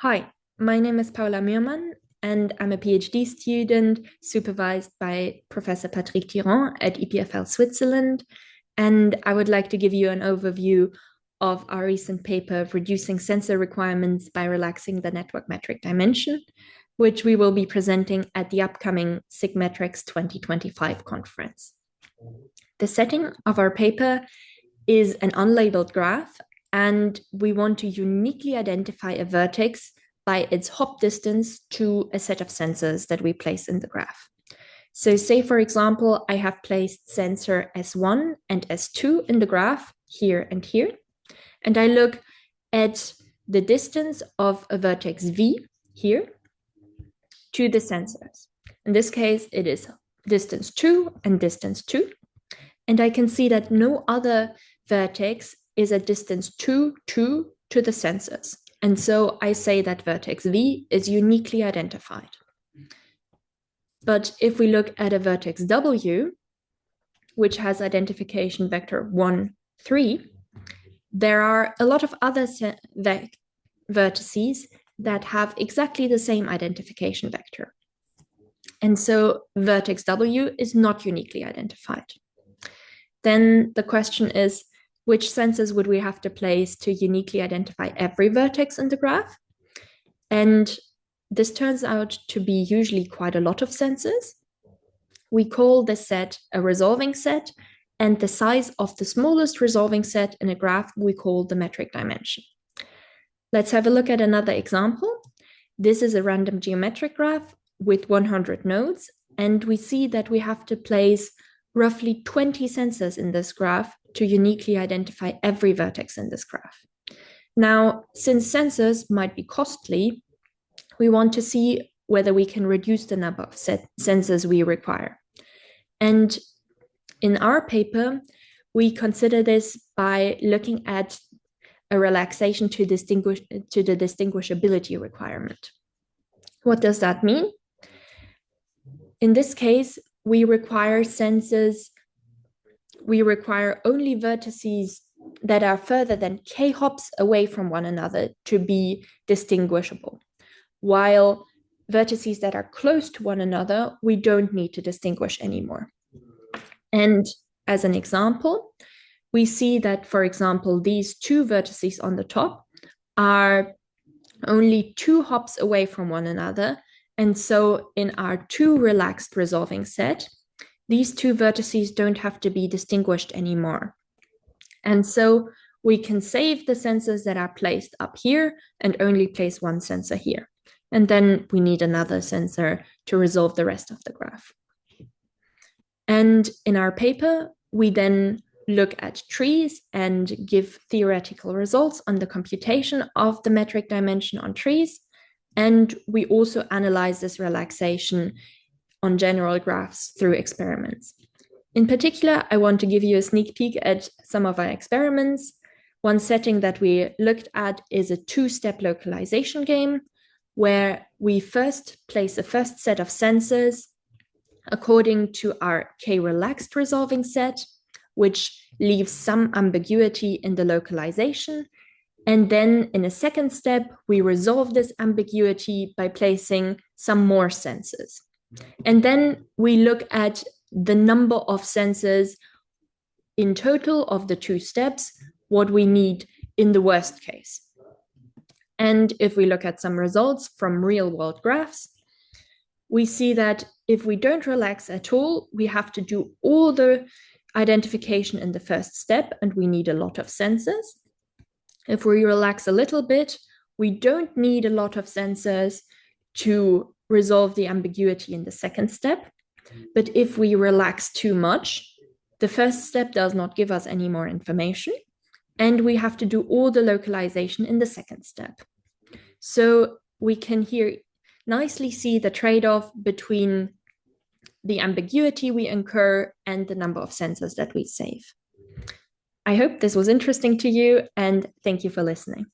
Hi, my name is Paula Mührmann, and I'm a PhD student supervised by Professor Patrick Tirant at EPFL Switzerland. And I would like to give you an overview of our recent paper, Reducing Sensor Requirements by Relaxing the Network Metric Dimension, which we will be presenting at the upcoming SIGMetrics 2025 conference. The setting of our paper is an unlabeled graph, and we want to uniquely identify a vertex by its hop distance to a set of sensors that we place in the graph. So say, for example, I have placed sensor S1 and S2 in the graph here and here, and I look at the distance of a vertex V here to the sensors. In this case, it is distance 2 and distance 2. And I can see that no other vertex is at distance 2, 2 to the sensors. And so I say that vertex V is uniquely identified. But if we look at a vertex W, which has identification vector 1, 3, there are a lot of other vertices that have exactly the same identification vector. And so vertex W is not uniquely identified. Then the question is, which sensors would we have to place to uniquely identify every vertex in the graph? And this turns out to be usually quite a lot of sensors. We call this set a resolving set, and the size of the smallest resolving set in a graph we call the metric dimension. Let's have a look at another example. This is a random geometric graph with 100 nodes, and we see that we have to place roughly 20 sensors in this graph to uniquely identify every vertex in this graph. Now, since sensors might be costly, we want to see whether we can reduce the number of sensors we require. And in our paper, we consider this by looking at a relaxation to the distinguishability requirement. What does that mean? In this case, we require only vertices that are further than k hops away from one another to be distinguishable, while vertices that are close to one another, we don't need to distinguish anymore. And as an example, we see that, for example, these two vertices on the top are only 2 hops away from one another. And so in our 2 relaxed resolving set, these 2 vertices don't have to be distinguished anymore. And so we can save the sensors that are placed up here and only place one sensor here. And then we need another sensor to resolve the rest of the graph. And in our paper, we then look at trees and give theoretical results on the computation of the metric dimension on trees. And we also analyze this relaxation on general graphs through experiments. In particular, I want to give you a sneak peek at some of our experiments. One setting that we looked at is a 2-step localization game, where we first place a first set of sensors according to our k-relaxed resolving set, which leaves some ambiguity in the localization. And then in a second step, we resolve this ambiguity by placing some more sensors. And then we look at the number of sensors in total of the 2 steps, what we need in the worst case. And if we look at some results from real-world graphs, we see that if we don't relax at all, we have to do all the identification in the first step, and we need a lot of sensors. If we relax a little bit, we don't need a lot of sensors to resolve the ambiguity in the second step. But if we relax too much, the first step does not give us any more information, and we have to do all the localization in the second step. So we can here nicely see the trade-off between the ambiguity we incur and the number of sensors that we save. I hope this was interesting to you, and thank you for listening.